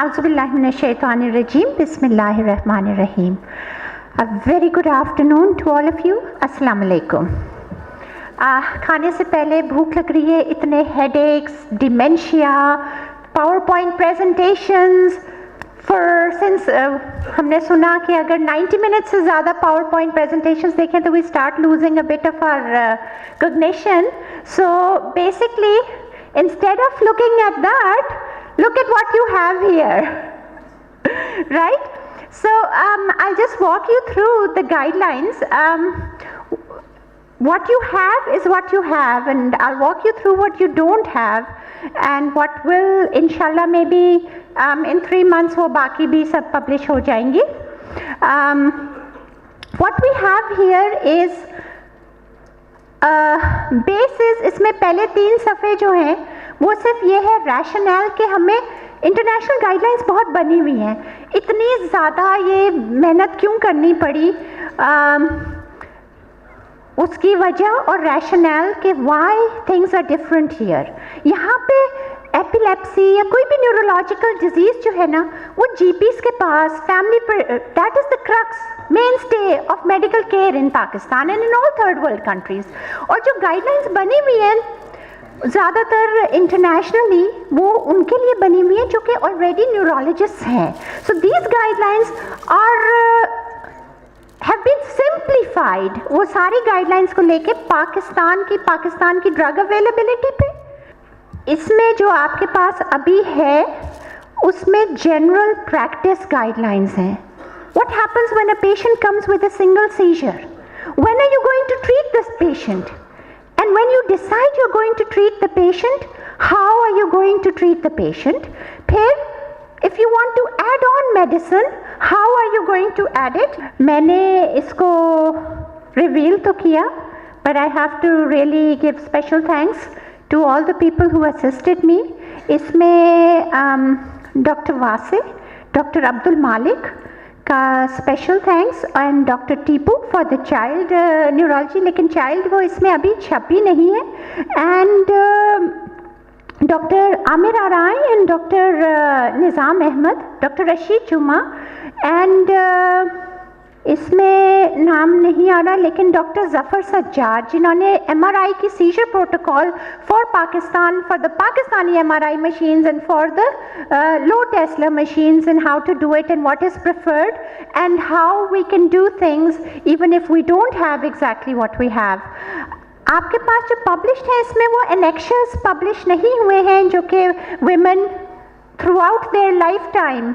A'udzubillahiminash-shaytanir-rajim. Bismillahir-rahmanir-rahim. A very good afternoon to all of you. Assalamu alaikum. खाने से पहले भूख लग रही है, इतने headaches, dementia, PowerPoint presentations. Since हमने सुना कि अगर 90 minutes से ज़्यादा PowerPoint presentations देखें तो we start losing a bit of our cognition. So basically, instead of looking at that, look at what you have here, right? So I'll just walk you through the guidelines. What you have is what you have, and I'll walk you through what you don't have and what will inshallah maybe in 3 months वो बाकी भी सब publish हो जाएंगी. What we have here is basis. इसमें पहले 3 सफ़े जो हैं वो सिर्फ ये है रैशनल के हमें इंटरनेशनल गाइडलाइंस बहुत बनी हुई हैं, इतनी ज़्यादा ये मेहनत क्यों करनी पड़ी, उसकी वजह और रैशनल के why things are different here. यहाँ पे एपिलेप्सी या कोई भी न्यूरोलॉजिकल डिजीज़ जो है ना वो जीपीज़ के पास फैमिली पर, that is the crux main stay of medical care in Pakistan and in all third world countries. और जो गाइडलाइंस बनी हुई हैं ज़्यादातर इंटरनेशनली वो उनके लिए बनी हुई है जो कि ऑलरेडी न्यूरोलॉजिस्ट हैं. So these guidelines are have been simplified. वो सारी गाइडलाइंस को लेके पाकिस्तान की ड्रग अवेलेबिलिटी पे इसमें जो आपके पास अभी है उसमें जनरल प्रैक्टिस गाइडलाइंस हैं. What happens when a patient comes with a single seizure, when are you going to treat this patient, and when you decide you're going to treat the patient, how are you going to treat the patient? फिर if you want to add on medicine, how are you going to add it? मैंने इसको reveal तो किया, but I have to really give special thanks to all the people who assisted me. इसमें Dr. वासे, Dr. Abdul Malik का special thanks and doctor Tipu for the child neurology, लेकिन child वो इसमें अभी छपी नहीं है, and doctor Aamir Arai and doctor Nizam Ahmad, doctor Rashid Juma, and इसमें नाम नहीं आ रहा लेकिन डॉक्टर ज़फ़र सज्जाद जिन्होंने MRI की seizure protocol for Pakistan, for the Pakistani MRI machines and for the low Tesla machines and how to do it and what is preferred and how we can do things even if we don't have exactly what we have. आपके पास जो published है इसमें वो annexures publish नहीं हुए हैं जो कि women throughout their lifetime,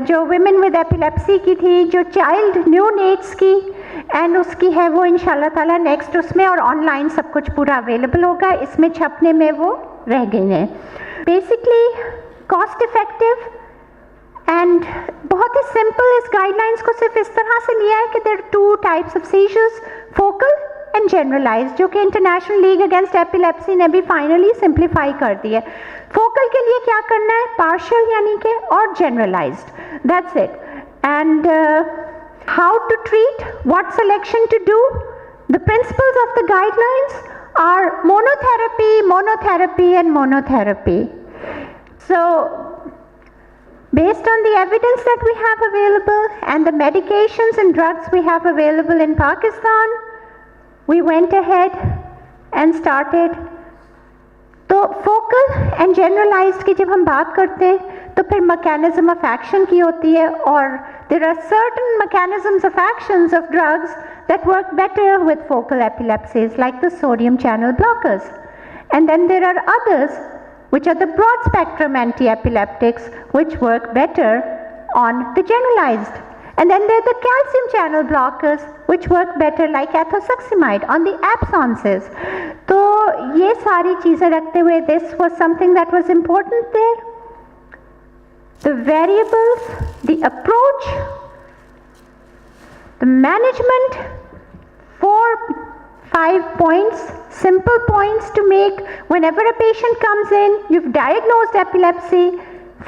जो women with epilepsy की थी, जो child neonates की एंड उसकी है वो इंशाल्लाह ताला नेक्स्ट उसमें और ऑनलाइन सब कुछ पूरा अवेलेबल होगा. इसमें छपने में वो रह गई हैं. बेसिकली कॉस्ट इफेक्टिव एंड बहुत ही सिंपल. इस गाइडलाइंस को सिर्फ इस तरह से लिया है कि there are 2 types of seizures, focal and generalised, जो कि इंटरनेशनल लीग अगेंस्ट एपिलेप्सी ने भी फाइनली सिंप्लीफाई कर दी है. फोकल के लिए क्या करना है, पार्शियल यानी कि, और generalised, that's it. And how to treat, what selection to do, the principles of the guidelines are monotherapy and monotherapy. So based on the evidence that we have available and the medications and drugs we have available in Pakistan, we went ahead and started. तो focal and generalised की जब हम बात करते हैं तो फिर mechanism of action की होती है, और there are certain mechanisms of actions of drugs that work better with focal epilepsies like the sodium channel blockers, and then there are others which are the broad spectrum anti-epileptics which work better on the generalized, and then there are the calcium channel blockers which work better like ethosuximide on the abscesses. तो ये सारी चीज़ें रखते हुए this was something that was important there. The variables, the approach, the management, 4-5 points, simple points to make. Whenever a patient comes in, you've diagnosed epilepsy,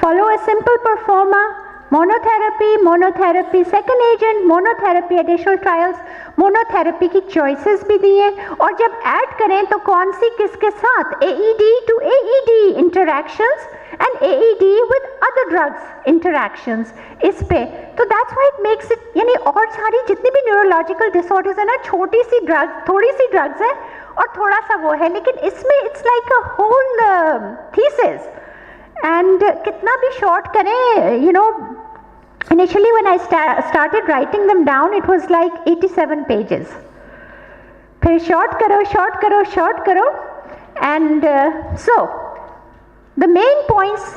follow a simple performa, monotherapy, second agent, monotherapy, additional trials, monotherapy की choices भी दी हैं, और जब add करें तो कौन सी किसके साथ, AED to AED interactions and AED with other drugs interactions इस पे. तो that's why it makes it, यानी और सारी जितनी भी neurological disorders है ना, छोटी सी drugs, थोड़ी सी drugs है और थोड़ा सा वो है, लेकिन इसमें it's like a whole thesis. And कितना भी short करें, you know, initially when I started writing them down, it was like 87 pages. फिर short करो, and so the main points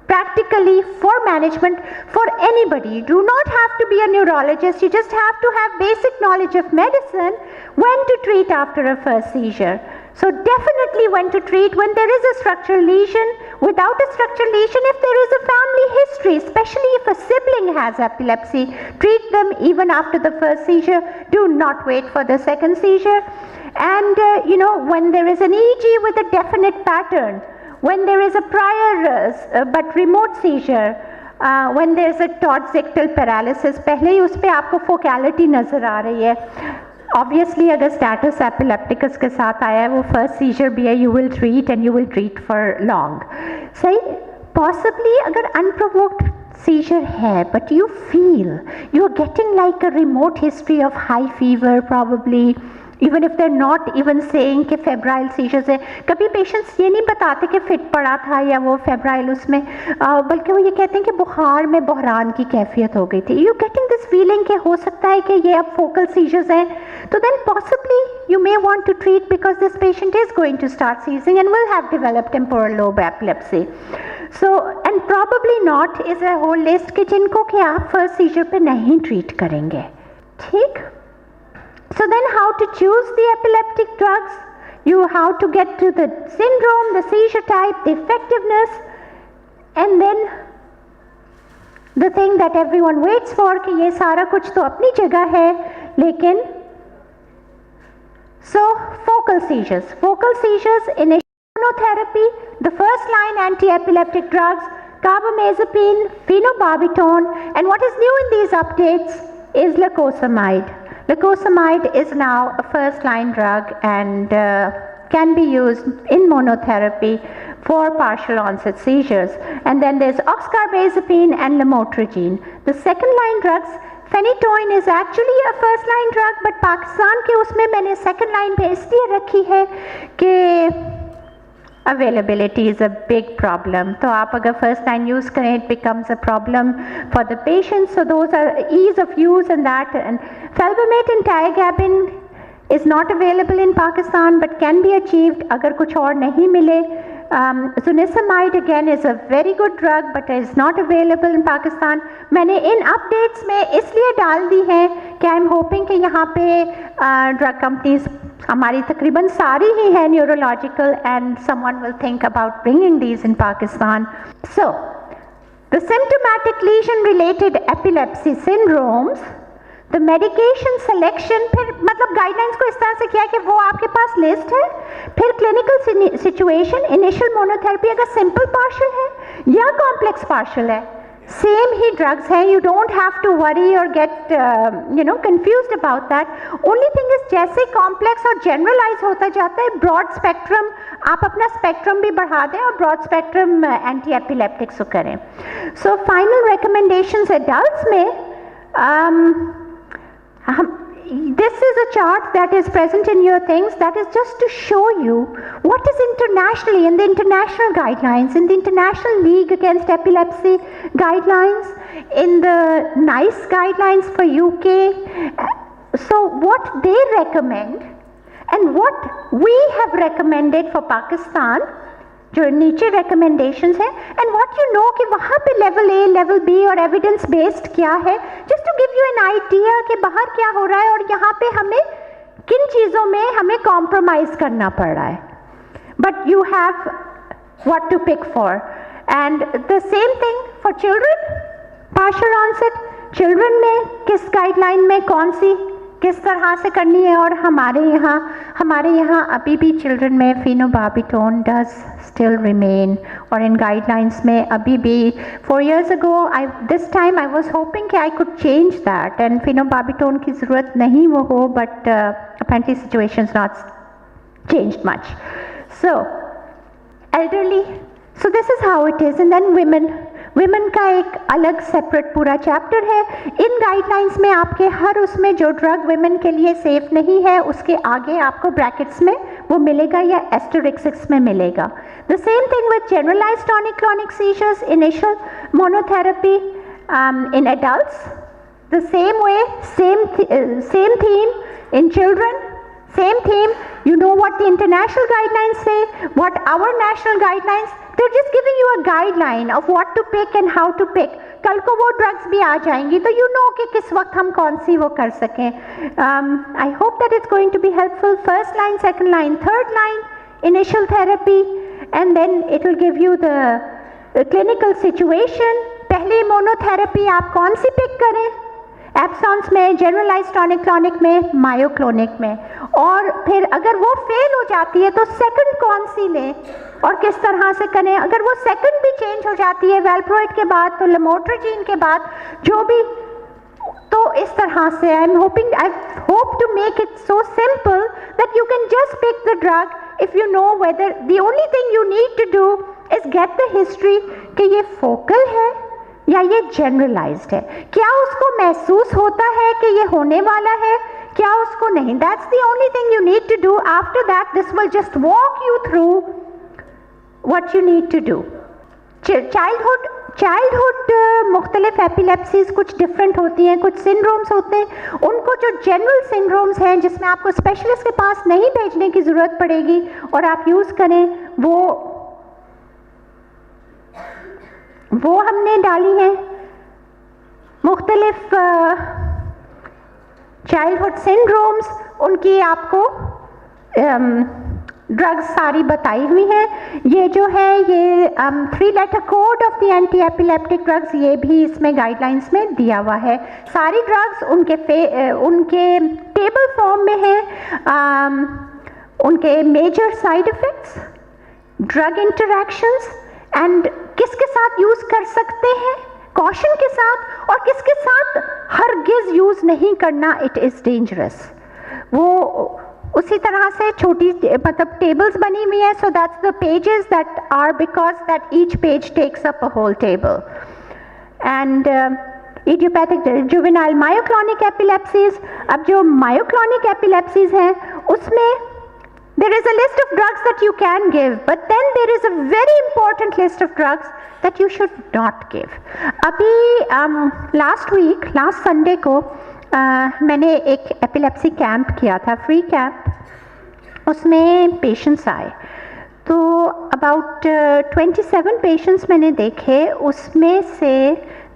practically for management for anybody. You do not have to be a neurologist, you just have to have basic knowledge of medicine, when to treat after a first seizure. So definitely when to treat when there is a structural lesion, without a structural lesion, if there is a family history, especially if a sibling has epilepsy, treat them even after the first seizure. Do not wait for the second seizure. And you know, when there is an EEG with a definite pattern, when there is a prior but remote seizure, when there is a torzictal paralysis, पहले ही उस पे आपको focality नज़र आ रही है. Obviously अगर status epilepticus के साथ आया है, वो first seizure भी है, you will treat and you will treat for long. सही, possibly अगर unprovoked seizure है, but you feel you are getting like a remote history of high fever probably, even if they're not even saying कि febrile seizures है. कभी patients ये नहीं बताते कि fit पड़ा था या वो febrile उसमें, बल्कि वो ये कहते हैं कि बुखार में बहरान की कैफियत हो गई थी. You getting this feeling कि हो सकता है कि ये अब focal seizures हैं, तो then possibly you may want to treat because this patient is going to start seizing and will have developed temporal lobe epilepsy. So and probably not is a whole list कि जिनको कि आप first seizure पे नहीं treat करेंगे. ठीक? So then how to choose the epileptic drugs? How to get to the syndrome, the seizure type, the effectiveness, and then the thing that everyone waits for कि ये सारा कुछ तो अपनी जगह है, लेकिन so focal seizures, initial monotherapy, the first line anti-epileptic drugs, carbamazepine, phenobarbital, and what is new in these updates is lacosamide. Lacosamide is now a first-line drug and can be used in monotherapy for partial onset seizures. And then there's oxcarbazepine and lamotrigine. The second-line drugs, phenytoin is actually a first-line drug, but Pakistan के उसमें मैंने second-line पे इसलिए रखी है कि availability is a big problem. तो आप अगर first line use करें, it becomes a problem for the patient. So those are ease of use and that. And felbamate and tiagabin is not available in Pakistan but can be achieved अगर कुछ और नहीं मिले. Zonisamide again is a very good drug but is not available in Pakistan. मैंने इन updates में इसलिए डाल दी हैं कि I'm hoping कि यहाँ पे drug companies हमारी तकरीबन सारी ही है neurological and someone will think about bringing these in Pakistan. So, the symptomatic lesion related epilepsy syndromes, the medication selection, फिर मतलब guidelines को इस तरह से किया कि वो आपके पास list है, फिर clinical situation, initial monotherapy अगर simple partial है या complex partial है, same ही drugs हैं, you don't have to worry or get confused about that. Only thing is जैसे complex और generalize होता जाता है, broad spectrum आप अपना spectrum भी बढ़ा दें और broad spectrum anti-epileptics करें. So final recommendations adults में this is a chart that is present in your things, that is just to show you what is internationally in the international guidelines, in the International League Against Epilepsy guidelines, in the NICE guidelines for UK. So what they recommend and what we have recommended for Pakistan, जो नीचे recommendations हैं, and what you know कि वहाँ पे level A, level B और evidence based क्या है, just to give you an idea कि बाहर क्या हो रहा है और यहाँ पे हमें किन चीज़ों में हमें compromise करना पड़ रहा है. But you have what to pick for. And the same thing for children, partial onset, children में किस guideline में कौन सी किस तरह से करनी है, और हमारे यहाँ अभी भी चिल्ड्रन में phenobarbital does still remain, और इन गाइडलाइंस में अभी भी 4 years ago this time I was hoping कि I could change that and phenobarbital की ज़रूरत नहीं वो हो, but apparently situation's not changed much. So elderly, So this is how it is. And then women का एक अलग सेपरेट पूरा चैप्टर है. इन गाइडलाइंस में आपके हर उसमें जो ड्रग वुमेन के लिए सेफ नहीं है उसके आगे आपको ब्रैकेट्स में वो मिलेगा या एस्टरिस्क्स में मिलेगा. The same thing with generalised tonic clonic seizures, initial monotherapy in adults, the same way, same theme in children, same theme. You know what the international guidelines say, what our national guidelines, they're just giving you a guideline of what to pick and how to pick. कल को वो drugs भी आ जाएंगी तो you know कि किस वक्त हम कौन सी वो कर सकें. I hope that it's going to be helpful. First line, second line, third line, initial therapy, and then it will give you the clinical situation. पहले मोनोथेरेपी आप कौन सी पिक करें, एप्सॉन्स में, जनरलाइज्ड टॉनिक क्लॉनिक में, मायोक्लोनिक में, और फिर अगर वो फेल हो जाती है तो सेकंड कौन सी लें और किस तरह से करें. अगर वो सेकंड भी चेंज हो जाती है वैल्प्रोइड के बाद तो लेमोट्रेजीन के बाद जो भी, तो इस तरह से I hope to make it so simple that you can just pick the drug if you know whether. The only thing you need to do is get the history कि ये फोकल है या ये जनरलाइज्ड है. क्या उसको महसूस होता है कि ये होने वाला है, क्या उसको नहीं. That's the only thing you need to do. After that this will just walk you through what you need to do. Childhood मुख्तलिफ एपिलेप्सीज कुछ डिफरेंट होती हैं, कुछ सिंड्रोम्स होते हैं. उनको जो जनरल सिंड्रोम्स हैं जिसमें आपको स्पेशलिस्ट के पास नहीं भेजने की ज़रूरत पड़ेगी और आप यूज़ करें, वो हमने डाली हैं. मुख्तलिफ चाइल्डहुड सिंड्रोम्स, उनकी आपको ड्रग्स सारी बताई हुई हैं. ये जो है ये 3 letter code of the anti epileptic drugs, ये भी इसमें गाइडलाइंस में दिया हुआ है. सारी ड्रग्स उनके टेबल फॉर्म में है. उनके major side effects, drug interactions and किसके साथ यूज़ कर सकते हैं कॉशन के साथ और किसके साथ हरगिज़ यूज़ नहीं करना, इट इज़ डेंजरस. वो उसी तरह से छोटी मतलब टेबल्स बनी हुई है. So that's the pages that are because that each page takes up a whole table. And idiopathic juvenile myoclonic epilepsies. अब जो मायोक्लोनिक एपिलेप्सीज हैं उसमें there is a list of drugs that you can give, but then there is a very important list of drugs that you should not give. अभी last Sunday को मैंने एक epilepsy camp किया था, free camp. उसमें patients आए तो about 27 patients मैंने देखे. उसमें से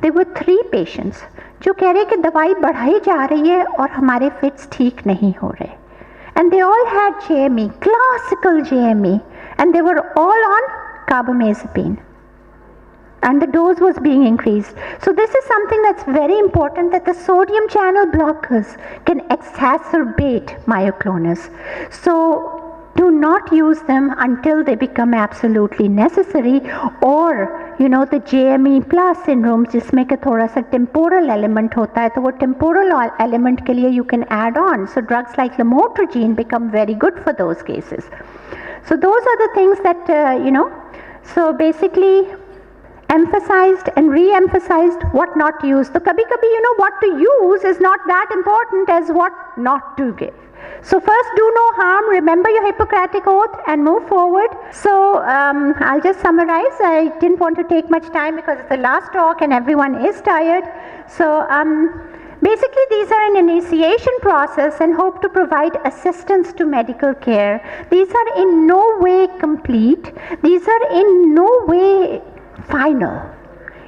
there were 3 पेशेंट्स जो कह रहे कि दवाई बढ़ाई जा रही है और हमारे फिट्स ठीक नहीं हो रहे. And they all had JME, classical JME, and they were all on carbamazepine. And the dose was being increased. So this is something that's very important, that the sodium channel blockers can exacerbate myoclonus. So do not use them until they become absolutely necessary, or you know the JME plus syndrome जिसमें कि थोड़ा सा temporal element होता है, तो वो temporal element के लिए you can add on. So drugs like lamotrigine become very good for those cases. So those are the things that so basically emphasized and re-emphasized what not to use. So kabhi what to use is not that important as what not to give. So first, do no harm, remember your Hippocratic oath and move forward. So I'll just summarize. I didn't want to take much time because it's the last talk and everyone is tired. So basically these are an initiation process and hope to provide assistance to medical care. These are in no way complete. These are in no way final.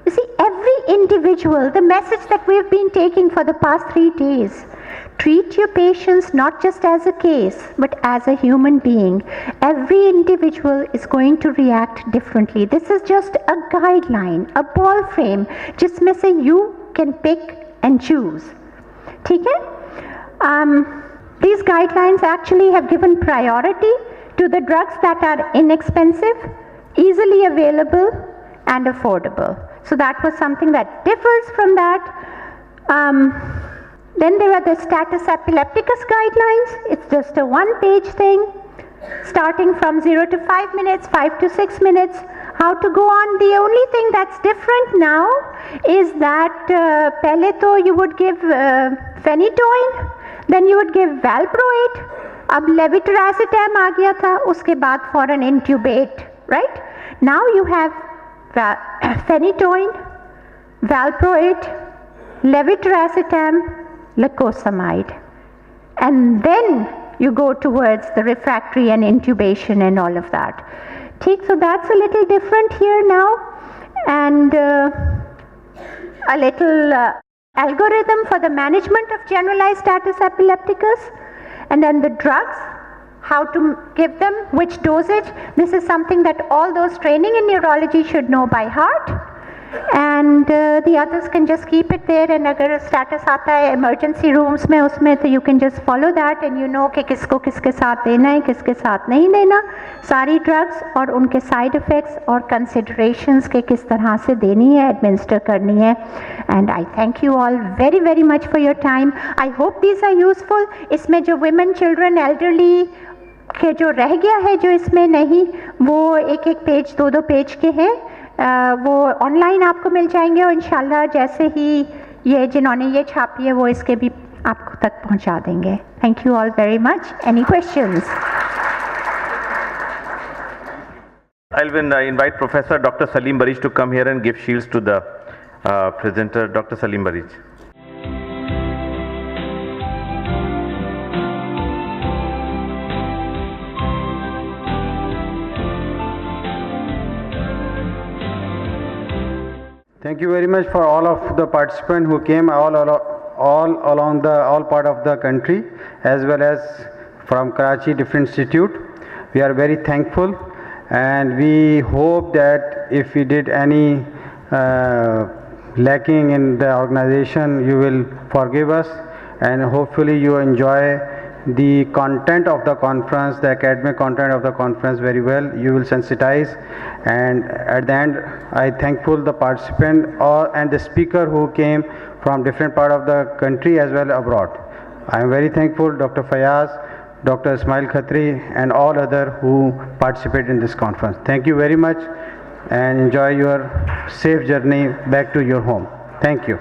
You see, every individual, the message that we've been taking for the past 3 days, treat your patients not just as a case, but as a human being. Every individual is going to react differently. This is just a guideline, a ball frame, जिसमें से you can pick and choose. ठीक है? These guidelines actually have given priority to the drugs that are inexpensive, easily available, and affordable. So that was something that differs from that. Then there are the status epilepticus guidelines. It's just a 1-page thing, starting from 0 to 5 minutes, 5 to 6 minutes. how to go on. The only thing that's different now is that pehle to you would give phenytoin, then you would give valproate, ab levetiracetam aa gaya tha, uske baad foreign intubate, right? Now you have phenytoin, valproate, levetiracetam, lacosamide, and then you go towards the refractory and intubation and all of that. So that's a little different here now, and a little algorithm for the management of generalized status epilepticus, and then the drugs, how to give them, which dosage. This is something that all those training in neurology should know by heart, and the others can just keep it there, and agar status aata hai emergency rooms mein usme, तो you can just follow that and you know कि किसको किसके साथ देना है, किसके साथ नहीं देना, सारी drugs और उनके side effects और considerations के किस तरह से देनी है, administer करनी है. And I thank you all very very much for your time. I hope these are useful. इसमें जो women, children, elderly के जो रह गया है, जो इसमें नहीं, वो एक एक पेज, दो दो पेज के हैं, वो ऑनलाइन आपको मिल जाएंगे, और इंशाल्लाह जैसे ही ये जिन्होंने ये छापी है वो इसके भी आपको तक पहुंचा देंगे. Thank you all very much. Any questions? I will invite Professor Dr. Salim Barij to come here and give shields to the presenter, Dr. Salim Barij. Thank you very much for all of the participants who came all along all part of the country, as well as from Karachi Different Institute. We are very thankful, and we hope that if we did any lacking in the organization, you will forgive us, and hopefully you enjoy the content of the conference, the academic content of the conference very well. You will sensitize, and at the end I thankful the participant and the speaker who came from different part of the country as well abroad. I am very thankful Dr. Fayaz, Dr. Ismail Khatri and all other who participate in this conference. Thank you very much, and enjoy your safe journey back to your home. Thank you.